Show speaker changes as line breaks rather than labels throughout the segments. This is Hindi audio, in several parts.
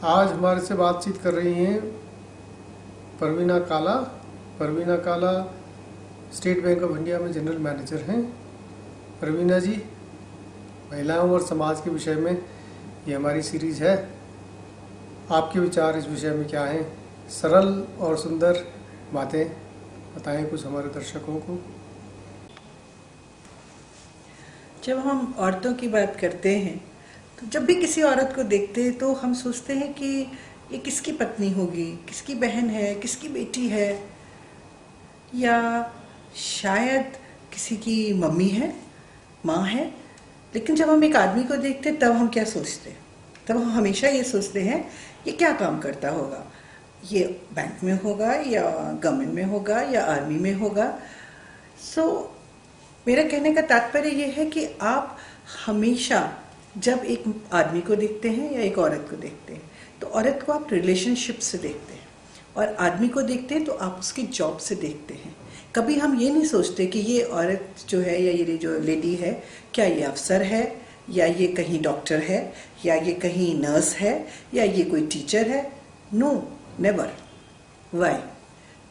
आज हमारे से बातचीत कर रही हैं परवीना काला। परवीना काला स्टेट बैंक ऑफ इंडिया में जनरल मैनेजर हैं। परवीना जी, महिलाओं और समाज के विषय में ये हमारी सीरीज़ है। आपके विचार इस विषय में क्या हैं? सरल और सुंदर बातें बताएं कुछ हमारे दर्शकों को।
जब हम औरतों की बात करते हैं तो जब भी किसी औरत को देखते हैं तो हम सोचते हैं कि ये किसकी पत्नी होगी, किसकी बहन है, किसकी बेटी है, या शायद किसी की मम्मी है, माँ है। लेकिन जब हम एक आदमी को देखते हैं तब हम क्या सोचते हैं? तब हम हमेशा ये सोचते हैं ये क्या काम करता होगा, ये बैंक में होगा या गवर्नमेंट में होगा या आर्मी में होगा। मेरा कहने का तात्पर्य ये है कि आप हमेशा जब एक आदमी को देखते हैं या एक औरत को देखते हैं तो औरत को आप रिलेशनशिप से देखते हैं और आदमी को देखते हैं तो आप उसकी जॉब से देखते हैं। कभी हम ये नहीं सोचते कि ये औरत जो है या ये जो लेडी है, क्या ये अफसर है या ये कहीं डॉक्टर है या ये कहीं नर्स है या ये कोई टीचर है। No, never. वाई?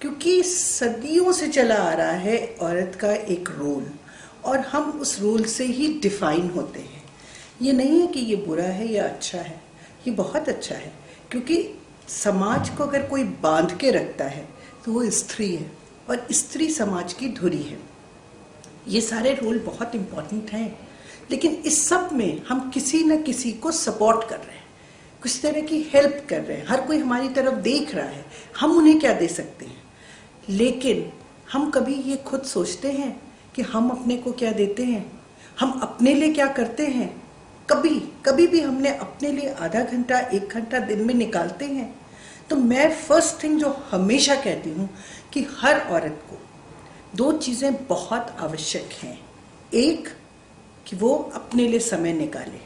क्योंकि सदियों से चला आ रहा है औरत का एक रोल और हम उस रोल से ही डिफाइन होते हैं। ये नहीं है कि ये बुरा है या अच्छा है, ये बहुत अच्छा है, क्योंकि समाज को अगर कोई बांध के रखता है तो वो स्त्री है और स्त्री समाज की धुरी है। ये सारे रोल बहुत इम्पोर्टेंट हैं, लेकिन इस सब में हम किसी न किसी को सपोर्ट कर रहे हैं, कुछ तरह की हेल्प कर रहे हैं। हर कोई हमारी तरफ देख रहा है, हम उन्हें क्या दे सकते हैं। लेकिन हम कभी ये खुद सोचते हैं कि हम अपने को क्या देते हैं, हम अपने लिए क्या करते हैं? कभी भी हमने अपने लिए आधा घंटा 1 घंटा दिन में निकालते हैं? तो मैं फर्स्ट थिंग जो हमेशा कहती हूँ कि हर औरत को 2 चीज़ें बहुत आवश्यक हैं। एक, कि वो अपने लिए समय निकाले,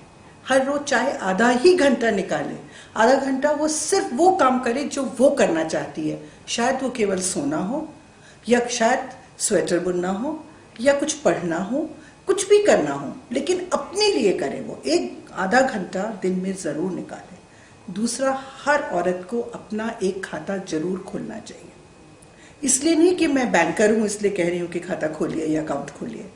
हर रोज चाहे आधा ही घंटा निकाले। आधा घंटा वो सिर्फ वो काम करे जो वो करना चाहती है। शायद वो केवल सोना हो या शायद स्वेटर बुनना हो या कुछ पढ़ना हो, कुछ भी करना हो, लेकिन अपने लिए करे। वो एक आधा घंटा दिन में ज़रूर निकाले। दूसरा, हर औरत को अपना एक खाता जरूर खोलना चाहिए। इसलिए नहीं कि मैं बैंकर हूँ इसलिए कह रही हूँ कि खाता खोलिए या अकाउंट खोलिए।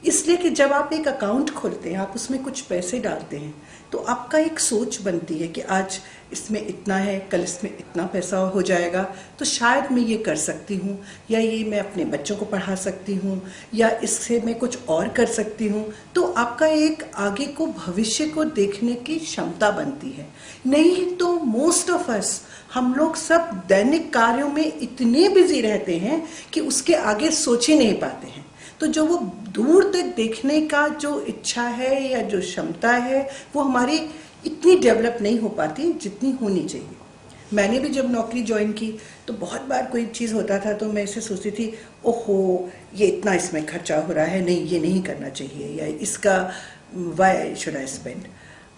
इसलिए कि जब आप एक अकाउंट खोलते हैं, आप उसमें कुछ पैसे डालते हैं, तो आपका एक सोच बनती है कि आज इसमें इतना है, कल इसमें इतना पैसा हो जाएगा, तो शायद मैं ये कर सकती हूँ, या ये मैं अपने बच्चों को पढ़ा सकती हूँ, या इससे मैं कुछ और कर सकती हूँ। तो आपका एक आगे को भविष्य को देखने की क्षमता बनती है। नहीं तो मोस्ट ऑफ अस, हम लोग सब दैनिक कार्यों में इतने बिजी रहते हैं कि उसके आगे सोच ही नहीं पाते हैं। तो जो वो दूर तक देखने का जो इच्छा है या जो क्षमता है, वो हमारी इतनी डेवलप नहीं हो पाती जितनी होनी चाहिए। मैंने भी जब नौकरी ज्वाइन की तो बहुत बार कोई चीज़ होता था तो मैं इसे सोचती थी, ओहो ये इतना इसमें खर्चा हो रहा है, नहीं ये नहीं करना चाहिए, या इसका why should I spend.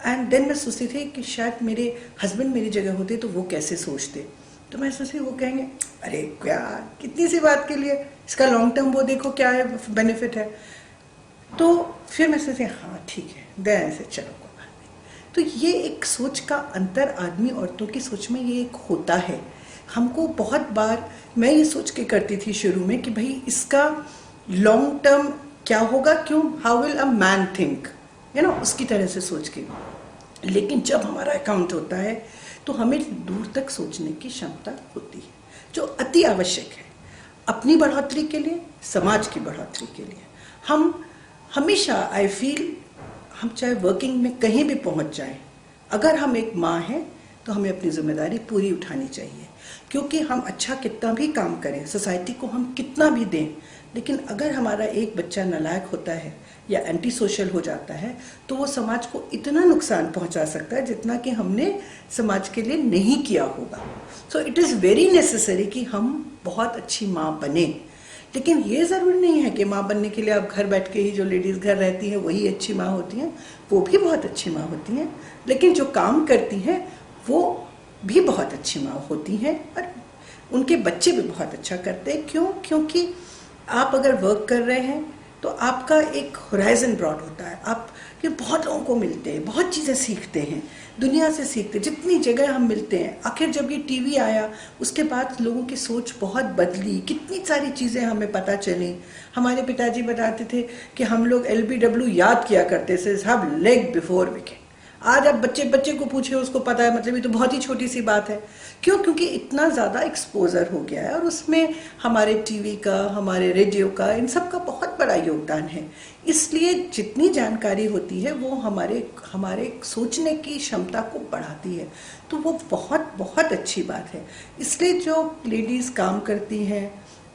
And then मैं सोचती थी कि शायद मेरे हस्बैंड मेरी जगह होते तो वो कैसे सोचते। तो मैं सोचती वो कहेंगे, अरे क्या कितनी सी बात के लिए, इसका लॉन्ग टर्म वो देखो क्या है, बेनिफिट है। तो फिर मैं सोचती हाँ ठीक है, देन से चलो कोई बात नहीं। तो ये एक सोच का अंतर आदमी औरतों की सोच में ये एक होता है। हमको बहुत बार मैं ये सोच के करती थी शुरू में कि भाई इसका लॉन्ग टर्म क्या होगा, क्यों, how will a man think, उसकी तरह से सोच के। लेकिन जब हमारा अकाउंट होता है तो हमें दूर तक सोचने की क्षमता होती है, जो अति आवश्यक है अपनी बढ़ोतरी के लिए, समाज की बढ़ोतरी के लिए। हम हमेशा, आई फील, हम चाहे वर्किंग में कहीं भी पहुंच जाएं, अगर हम एक माँ हैं तो हमें अपनी जिम्मेदारी पूरी उठानी चाहिए। क्योंकि हम अच्छा कितना भी काम करें, सोसाइटी को हम कितना भी दें, लेकिन अगर हमारा एक बच्चा नालायक होता है या एंटी सोशल हो जाता है तो वो समाज को इतना नुकसान पहुंचा सकता है जितना कि हमने समाज के लिए नहीं किया होगा। So it is very necessary कि हम बहुत अच्छी माँ बने। लेकिन ये ज़रूरी नहीं है कि माँ बनने के लिए आप घर बैठ के ही, जो लेडीज़ घर रहती हैं वही अच्छी माँ होती हैं, वो भी बहुत अच्छी माँ होती हैं। लेकिन जो काम करती हैं वो भी बहुत अच्छी माँ होती हैं और उनके बच्चे भी बहुत अच्छा करते हैं। क्यों? क्योंकि आप अगर वर्क कर रहे हैं तो आपका एक होराइजन ब्रॉड होता है, आप कि बहुत लोगों को मिलते हैं, बहुत चीज़ें सीखते हैं, दुनिया से सीखते हैं, जितनी जगह हम मिलते हैं। आखिर जब ये टीवी आया उसके बाद लोगों की सोच बहुत बदली, कितनी सारी चीज़ें हमें पता चली। हमारे पिताजी बताते थे कि हम लोग LBW याद किया करते थे, सब लेग बिफोर विकेट। आज आप बच्चे को पूछे उसको पता है, मतलब ये तो बहुत ही छोटी सी बात है। क्यों? क्योंकि इतना ज़्यादा एक्सपोजर हो गया है और उसमें हमारे टीवी का, हमारे रेडियो का, इन सब का बहुत बड़ा योगदान है। इसलिए जितनी जानकारी होती है वो हमारे सोचने की क्षमता को बढ़ाती है, तो वो बहुत बहुत अच्छी बात है। इसलिए जो लेडीज़ काम करती हैं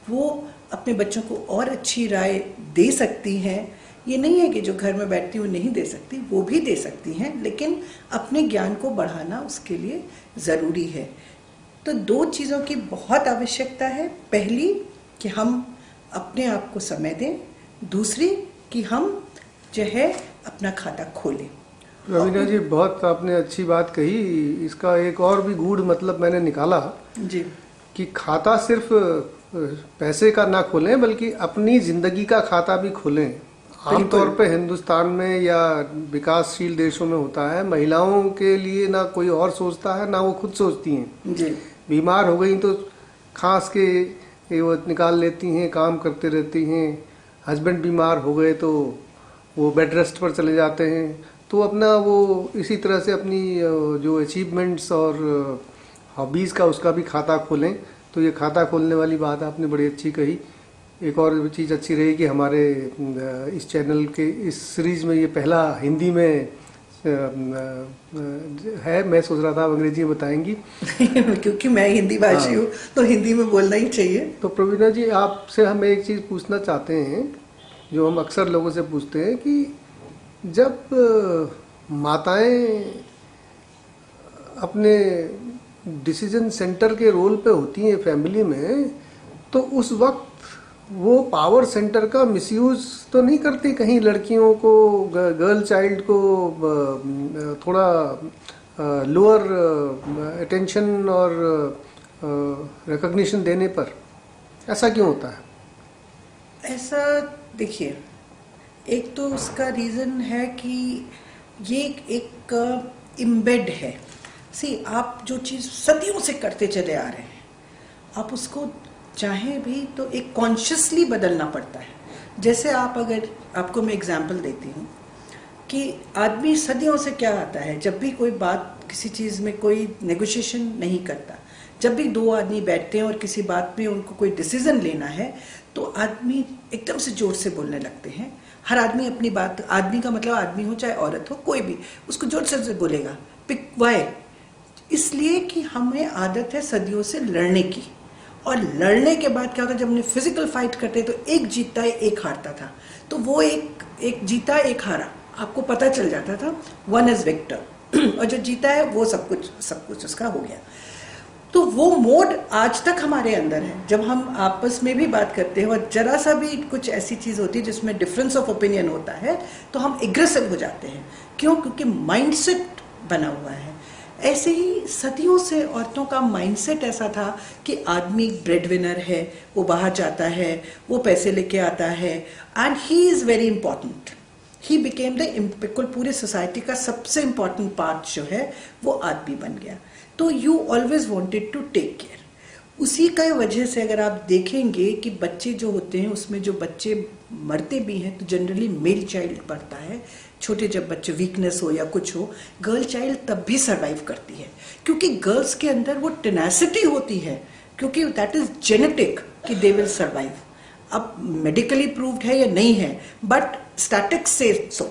वो अपने बच्चों को और अच्छी राय दे सकती हैं। ये नहीं है कि जो घर में बैठती वो नहीं दे सकती, वो भी दे सकती हैं, लेकिन अपने ज्ञान को बढ़ाना उसके लिए ज़रूरी है। तो 2 चीज़ों की बहुत आवश्यकता है। पहली कि हम अपने आप को समय दें, दूसरी कि हम जो है अपना खाता खोलें।
रवीना जी, बहुत आपने अच्छी बात कही। इसका एक और भी गूढ़ मतलब मैंने निकाला
जी
कि खाता सिर्फ पैसे का ना खोलें बल्कि अपनी जिंदगी का खाता भी खोलें। आमतौर पे हिंदुस्तान में या विकासशील देशों में होता है, महिलाओं के लिए ना कोई और सोचता है ना वो खुद सोचती हैं।
जी
बीमार हो गई तो खांस के वो निकाल लेती हैं, काम करते रहती हैं। हस्बैंड बीमार हो गए तो वो बेड रेस्ट पर चले जाते हैं। तो अपना वो इसी तरह से अपनी जो अचीवमेंट्स और हॉबीज़ का उसका भी खाता खोलें। तो ये खाता खोलने वाली बात आपने बड़ी अच्छी कही। एक और चीज़ अच्छी रही कि हमारे इस चैनल के इस सीरीज़ में ये पहला हिंदी में है। मैं सोच रहा था आप अंग्रेजी में बताएंगी
क्योंकि मैं हिंदी भाषी हूँ तो हिंदी में बोलना ही चाहिए।
तो प्रवीणा जी, आपसे हम एक चीज़ पूछना चाहते हैं जो हम अक्सर लोगों से पूछते हैं कि जब माताएं अपने डिसीजन सेंटर के रोल पे होती हैं फैमिली में, तो उस वक्त वो पावर सेंटर का मिसयूज तो नहीं करती कहीं? लड़कियों को, गर्ल चाइल्ड को थोड़ा लोअर अटेंशन और रिकॉग्निशन देने पर ऐसा क्यों होता है?
ऐसा देखिए, एक तो उसका रीज़न है कि ये एक इम्बेड है। आप जो चीज़ सदियों से करते चले आ रहे हैं, आप उसको चाहें भी तो एक कॉन्शियसली बदलना पड़ता है। जैसे अगर आपको मैं एग्जांपल देती हूँ कि आदमी सदियों से क्या आता है, जब भी कोई बात, किसी चीज़ में कोई नेगोशिएशन नहीं करता, जब भी 2 आदमी बैठते हैं और किसी बात में उनको कोई डिसीजन लेना है तो आदमी एकदम से जोर से बोलने लगते हैं। हर आदमी अपनी बात, आदमी का मतलब आदमी हो चाहे औरत हो, कोई भी उसको जोर से बोलेगा। Pick why? इसलिए कि हमें आदत है सदियों से लड़ने की, और लड़ने के बाद क्या होता है, जब हमने फिजिकल फाइट करते तो एक जीतता है एक हारता था। तो वो एक जीता एक हारा, आपको पता चल जाता था, 1 इज विक्टर और जो जीता है वो सब कुछ उसका हो गया। तो वो मोड आज तक हमारे अंदर है। जब हम आपस में भी बात करते हैं और जरा सा भी कुछ ऐसी चीज़ होती है जिसमें डिफरेंस ऑफ ओपिनियन होता है तो हम एग्रेसिव हो जाते हैं। क्यों? क्योंकि माइंडसेट बना हुआ है। ऐसे ही सदियों से औरतों का माइंडसेट ऐसा था कि आदमी ब्रेड विनर है, वो बाहर जाता है, वो पैसे लेके आता है, and he is very important. He became बिल्कुल पूरी सोसाइटी का सबसे इम्पॉर्टेंट पार्ट जो है वो आदमी बन गया। तो you always wanted to take care. उसी का वजह से अगर आप देखेंगे कि बच्चे जो होते हैं उसमें जो बच्चे मरते भी हैं तो जनरली मेल चाइल्ड पड़ता है। छोटे जब बच्चे वीकनेस हो या कुछ हो, गर्ल चाइल्ड तब भी सर्वाइव करती है क्योंकि गर्ल्स के अंदर वो टेनासिटी होती है, क्योंकि दैट इज जेनेटिक कि दे विल सर्वाइव। अब मेडिकली प्रूव्ड है या नहीं है, बट स्टैटिक्स से सो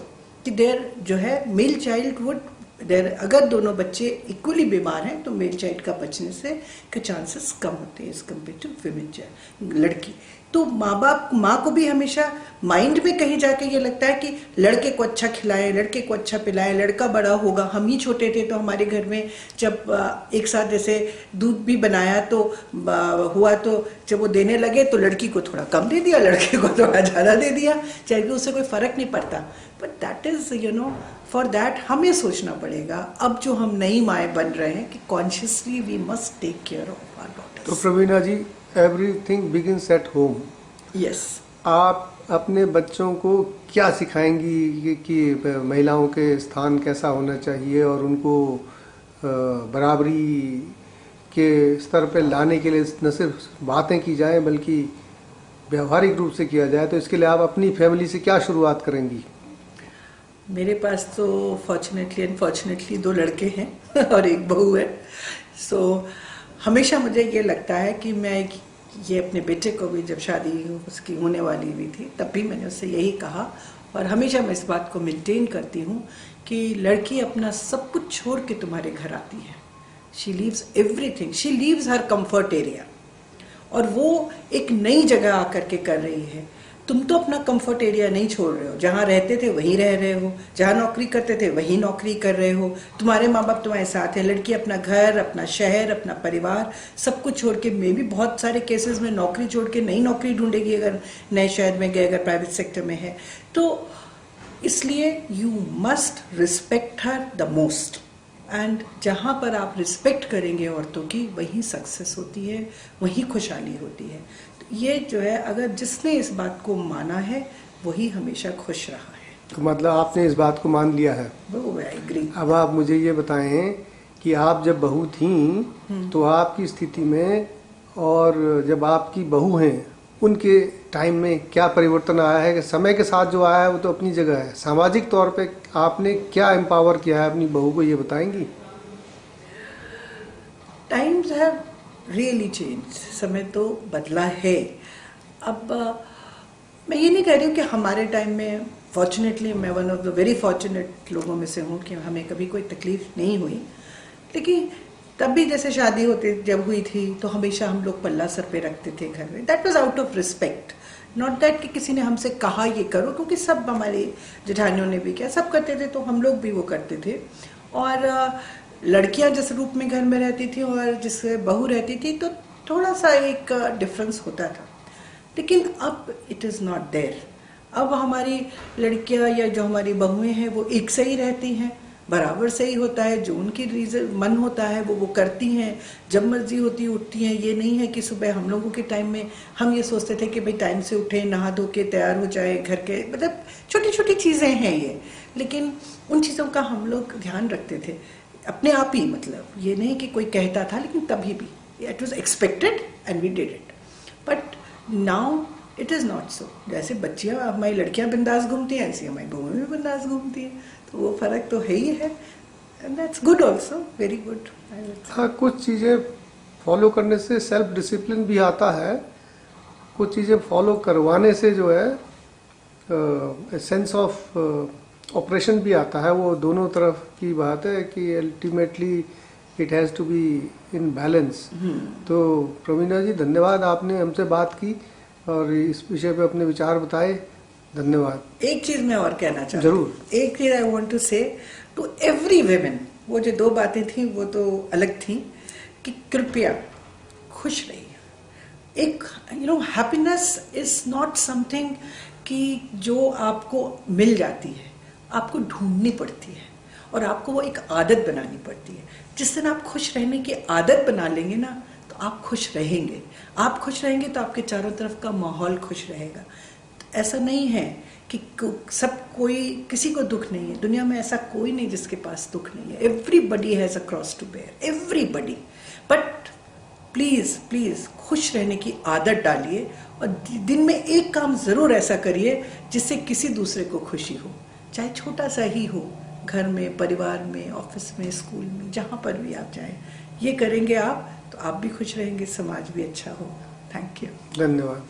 कि देयर जो है मेल चाइल्ड वुड देयर, अगर दोनों बच्चे इक्वली बीमार हैं तो मेल चाइल्ड का बचने से के चांसेस कम होते हैं as compare to female child, लड़की। तो माँ को भी हमेशा माइंड में कहीं जाके ये लगता है कि लड़के को अच्छा खिलाएं, लड़के को अच्छा पिलाएं, लड़का बड़ा होगा। हम ही छोटे थे तो हमारे घर में जब एक साथ जैसे दूध भी बनाया तो हुआ, तो जब वो देने लगे तो लड़की को थोड़ा कम दे दिया, लड़के को थोड़ा ज़्यादा दे दिया, चाहे कि उससे कोई फ़र्क नहीं पड़ता। But that is for that हमें सोचना पड़ेगा अब जो हम नई माएँ बन रहे हैं कि consciously we must take care of our daughters.
तो Praveena ji, everything begins at home.
Yes.
आप अपने बच्चों को क्या सिखाएंगी कि महिलाओं के स्थान कैसा होना चाहिए और उनको बराबरी के स्तर पर लाने के लिए न सिर्फ बातें की जाएं बल्कि व्यवहारिक रूप से किया जाए, तो इसके लिए आप अपनी फैमिली से क्या शुरुआत करेंगी?
मेरे पास तो फॉर्चुनेटली अनफॉर्चुनेटली 2 लड़के हैं और एक बहू है। सो हमेशा मुझे ये लगता है कि मैं ये अपने बेटे को भी, जब शादी उसकी होने वाली हुई थी तब भी मैंने उससे यही कहा और हमेशा मैं इस बात को मेंटेन करती हूँ कि लड़की अपना सब कुछ छोड़ के तुम्हारे घर आती है। She leaves everything, she leaves her comfort area और वो एक नई जगह आकर के कर रही है। तुम तो अपना कंफर्ट एरिया नहीं छोड़ रहे हो, जहाँ रहते थे वहीं रह रहे हो, जहाँ नौकरी करते थे वहीं नौकरी कर रहे हो, तुम्हारे माँ बाप तुम्हारे साथ हैं। लड़की अपना घर, अपना शहर, अपना परिवार सब कुछ छोड़ के, मे भी बहुत सारे केसेस में नौकरी छोड़ के नई नौकरी ढूंढेगी अगर नए शहर में गए, अगर प्राइवेट सेक्टर में है। तो इसलिए you must respect her the most and जहाँ पर आप रिस्पेक्ट करेंगे औरतों की, वहीं सक्सेस होती है, वहीं खुशहाली होती है। तो ये जो है, अगर जिसने इस बात को माना है वही हमेशा खुश रहा है।
तो मतलब आपने इस बात को मान लिया है?
वो आई एग्री।
अब आप मुझे ये बताएं कि आप जब बहू थीं तो आपकी स्थिति में और जब आपकी बहू हैं उनके टाइम में क्या परिवर्तन आया है? कि समय के साथ जो आया है वो तो अपनी जगह है, सामाजिक तौर पे आपने क्या एम्पावर किया है अपनी बहू को, ये बताएंगी?
टाइम्स हैव रियली चेंज, समय तो बदला है। अब मैं ये नहीं कह रही हूँ कि हमारे टाइम में, फॉर्चुनेटली मैं one of the very fortunate लोगों में से हूँ कि हमें कभी कोई तकलीफ नहीं हुई, लेकिन तब भी जैसे शादी होती जब हुई थी तो हमेशा हम लोग पल्ला सर पे रखते थे घर में। That was out of respect, not that कि किसी ने हमसे कहा ये करो, क्योंकि सब हमारी जेठानियों ने भी किया, सब करते थे तो हम लोग भी वो करते थे। और लड़कियां जिस रूप में घर में रहती थी और जिस बहू रहती थी तो थोड़ा सा एक डिफरेंस होता था, लेकिन अब इट इज़ नॉट देयर। अब हमारी लड़कियां या जो हमारी बहुएं हैं वो एक से ही रहती हैं, बराबर से ही होता है, जो उनकी रीजन मन होता है वो करती हैं, जब मर्जी होती उठती हैं। ये नहीं है कि सुबह हम लोगों के टाइम में हम ये सोचते थे कि भाई टाइम से उठें, नहा धो के तैयार हो जाए, घर के मतलब छोटी छोटी चीज़ें हैं ये, लेकिन उन चीज़ों का हम लोग ध्यान रखते थे अपने आप ही। मतलब ये नहीं कि कोई कहता था, लेकिन तभी भी it was expected and we did it. But now it is not so. जैसे बच्चियाँ, हमारी लड़कियाँ बिंदास घूमती हैं, ऐसी हमारी बहुएं भी बिंदास घूमती हैं, तो वो फ़र्क तो है ही है, and that's good also, very good.
हाँ, कुछ चीज़ें फॉलो करने से सेल्फ डिसिप्लिन भी आता है, कुछ चीज़ें फॉलो करवाने से जो है सेंस ऑफ ऑपरेशन भी आता है। वो दोनों तरफ की बात है कि ultimately it has to be in balance. तो प्रवीणा जी, धन्यवाद, आपने हमसे बात की और इस विषय पे अपने विचार बताए। धन्यवाद।
एक चीज मैं और कहना चाहती हूँ,
जरूर।
एक चीज आई वांट टू से टू एवरी वुमेन, वो जो 2 बातें थी वो तो अलग थी, कि कृपया खुश रहिए। एक हैप्पीनेस इज नॉट समथिंग कि जो आपको मिल जाती है, आपको ढूंढनी पड़ती है और आपको वो एक आदत बनानी पड़ती है। जिस दिन आप खुश रहने की आदत बना लेंगे ना, तो आप खुश रहेंगे। आप खुश रहेंगे तो आपके चारों तरफ का माहौल खुश रहेगा। ऐसा नहीं है कि सब कोई, किसी को दुख नहीं है दुनिया में, ऐसा कोई नहीं जिसके पास दुख नहीं है। Everybody has a cross to bear, everybody. But please please खुश रहने की आदत डालिए और दिन में एक काम जरूर ऐसा करिए जिससे किसी दूसरे को खुशी हो, चाहे छोटा सा ही हो, घर में, परिवार में, ऑफिस में, स्कूल में, जहाँ पर भी आप जाएं। ये करेंगे आप तो आप भी खुश रहेंगे, समाज भी अच्छा होगा। Thank you.
धन्यवाद।